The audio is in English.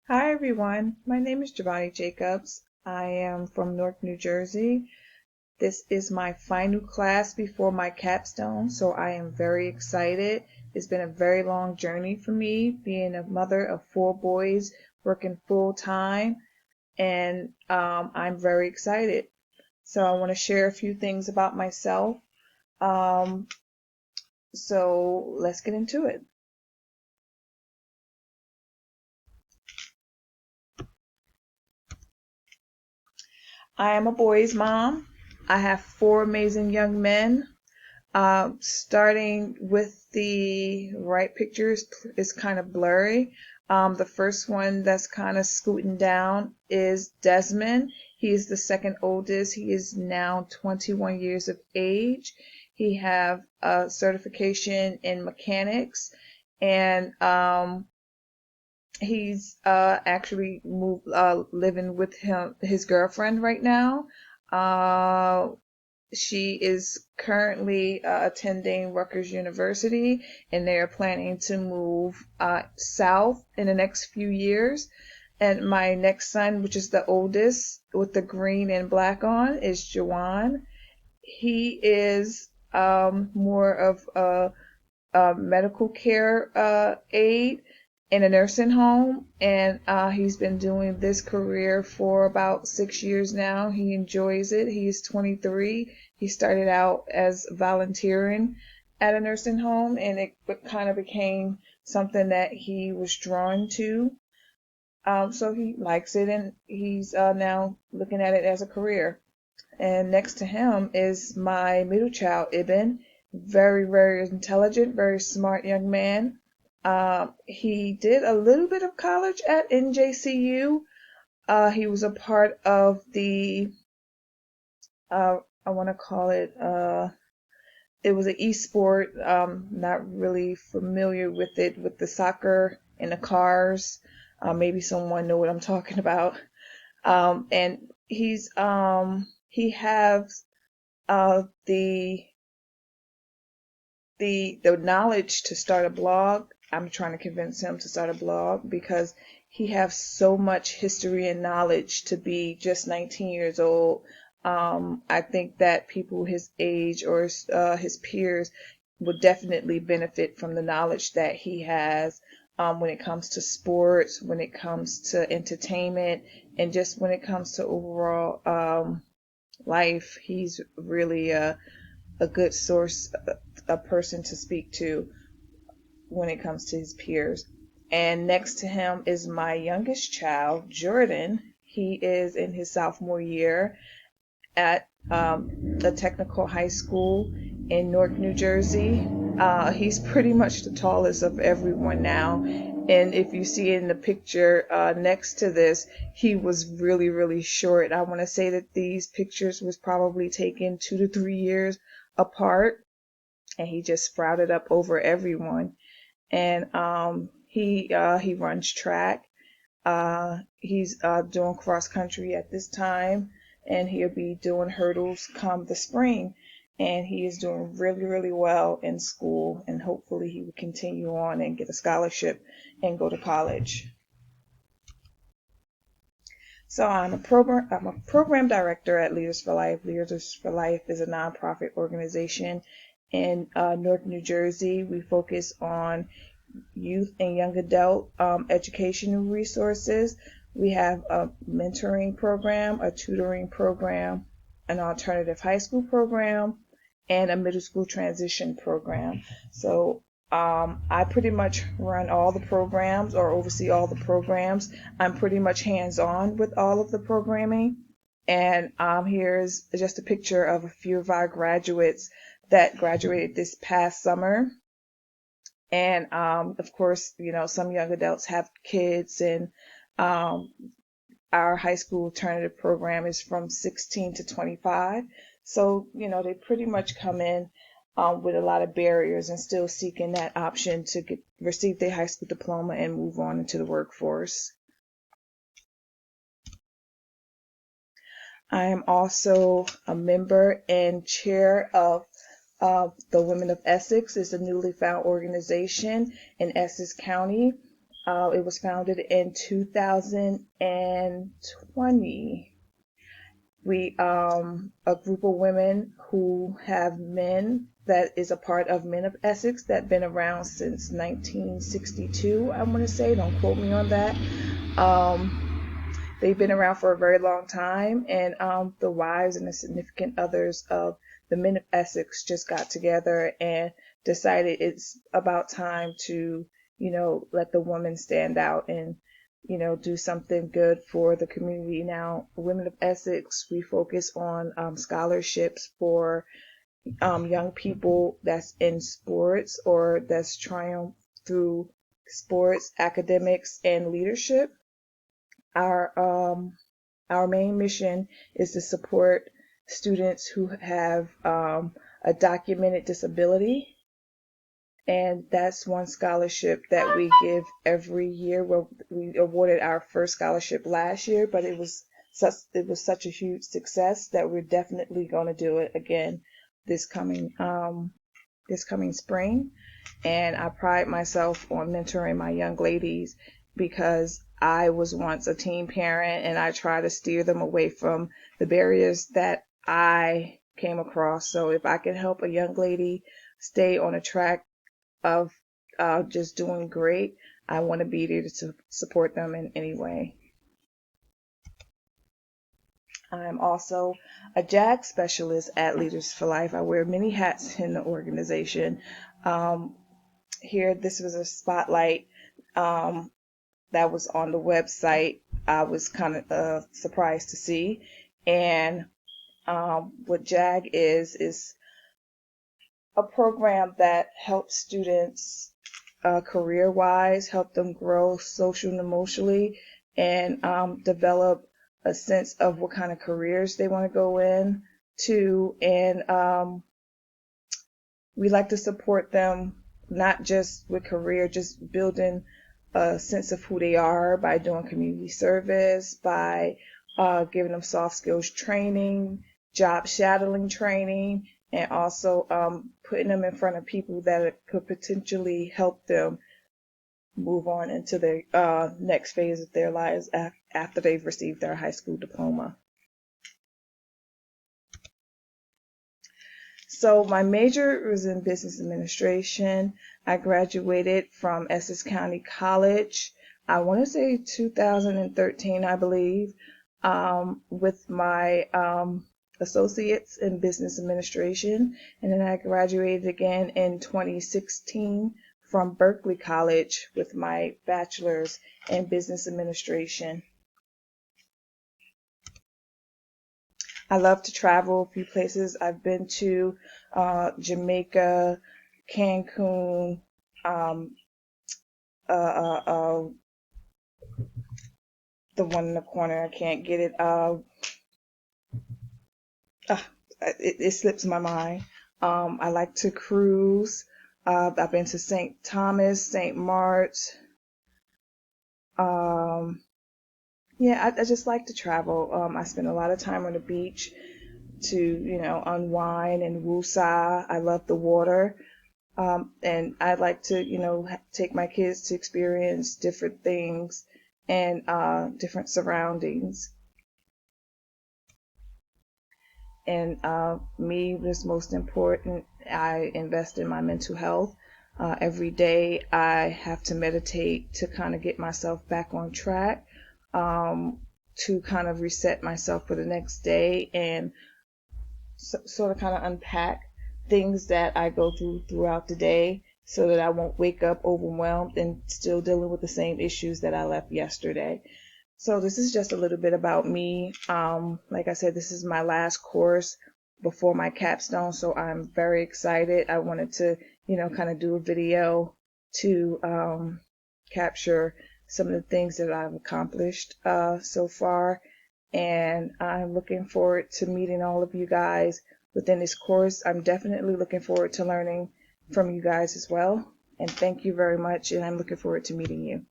Hi everyone, my name is Giovanni Jacobs. I am from Newark, New Jersey. This is my final class before my capstone, so I am very excited. It's been a very long journey for me, being a mother of four boys, working full time, and I'm very excited. So I want to share a few things about myself. Um, so let's get into it. I am a boy's mom. I have four amazing young men. Starting with the right pictures is kind of blurry. The first one that's kind of scooting down is Desmond. He is the second oldest. He is now 21 years of age. He have a certification in mechanics, and he's actually moved living with his girlfriend right now. Uh, she is currently attending Rutgers University, and they are planning to move south in the next few years. And my next son, which is the oldest with the green and black on, is Jawan. He is more of a medical care aide in a nursing home, and he's been doing this career for about 6 years now. He enjoys it. He's 23. He started out as volunteering at a nursing home, and it kind of became something that he was drawn to. So he likes it, and he's now looking at it as a career. And next to him is my middle child, Ibn. Very, very intelligent, very smart young man. He did a little bit of college at NJCU. He was a part of the, I want to call it was an e-sport. Not really familiar with it, with the soccer and the cars. Maybe someone know what I'm talking about. And he has the knowledge to start a blog. I'm trying to convince him to start a blog because he has so much history and knowledge to be just 19 years old. I think that people his age or his peers would definitely benefit from the knowledge that he has when it comes to sports, when it comes to entertainment, and just when it comes to overall life. He's really a good source, a person to speak to when it comes to his peers. And next to him is my youngest child, Jordan. He is in his sophomore year at the technical high school in Newark, New Jersey. He's pretty much the tallest of everyone now. And if you see in the picture next to this, he was really, really short. I want to say that these pictures was probably taken 2 to 3 years apart, and he just sprouted up over everyone. And he runs track. He's doing cross country at this time, and he'll be doing hurdles come the spring. And he is doing really, really well in school, and hopefully he will continue on and get a scholarship and go to college. So I'm a program director at Leaders for Life. Leaders for Life is a nonprofit organization in Newark, New Jersey. We focus on youth and young adult educational resources. We have a mentoring program, a tutoring program, an alternative high school program, and a middle school transition program. So I pretty much run all the programs or oversee all the programs. I'm pretty much hands-on with all of the programming. And here's just a picture of a few of our graduates that graduated this past summer. And of course, you know, some young adults have kids, and um, our high school alternative program is from 16 to 25. So, you know, they pretty much come in with a lot of barriers and still seeking that option to receive their high school diploma and move on into the workforce. I am also a member and chair of the Women of Essex. It's a newly found organization in Essex County. It was founded in 2020. We, a group of women who have men that is a part of Men of Essex that been around since 1962, I want to say. Don't quote me on that. They've been around for a very long time, and the wives and the significant others of the Men of Essex just got together and decided it's about time to, let the women stand out and, do something good for the community. Now, Women of Essex, we focus on scholarships for young people that's in sports or that's trying through sports, academics, and leadership. Our main mission is to support students who have a documented disability, and that's one scholarship that we give every year. Well, we awarded our first scholarship last year, but it was such a huge success that we're definitely going to do it again this coming spring. And I pride myself on mentoring my young ladies because I was once a teen parent, and I try to steer them away from the barriers that I came across. So if I can help a young lady stay on a track of just doing great, I want to be there to support them in any way. I'm also a JAG specialist at Leaders for Life. I wear many hats in the organization. Here, this was a spotlight that was on the website. I was kind of surprised to see. And what JAG is a program that helps students career-wise, help them grow socially and emotionally, and develop a sense of what kind of careers they want to go in to. And we like to support them not just with career, just building a sense of who they are by doing community service, by giving them soft skills training, job shadowing training, and also putting them in front of people that could potentially help them move on into the next phase of their lives after they've received their high school diploma. So my major was in business administration. I graduated from Essex County College, I want to say 2013, I believe, with my associates in business administration. And then I graduated again in 2016 from Berkeley College with my bachelor's in business administration. I love to travel a few places. I've been to Jamaica, Cancun, the one in the corner, I can't get it. It slips my mind. I like to cruise. I've been to St. Thomas, St. Mark's. Yeah, I just like to travel. I spend a lot of time on the beach to, unwind and woosah. I love the water. And I like to, take my kids to experience different things and different surroundings. And me, what's most important, I invest in my mental health. Every day I have to meditate to kind of get myself back on track, to kind of reset myself for the next day and sort of kind of unpack things that I go through throughout the day so that I won't wake up overwhelmed and still dealing with the same issues that I left yesterday. So this is just a little bit about me. Like I said, this is my last course before my capstone, so I'm very excited. I wanted to, kind of do a video to capture some of the things that I've accomplished so far. And I'm looking forward to meeting all of you guys within this course. I'm definitely looking forward to learning from you guys as well. And thank you very much. And I'm looking forward to meeting you.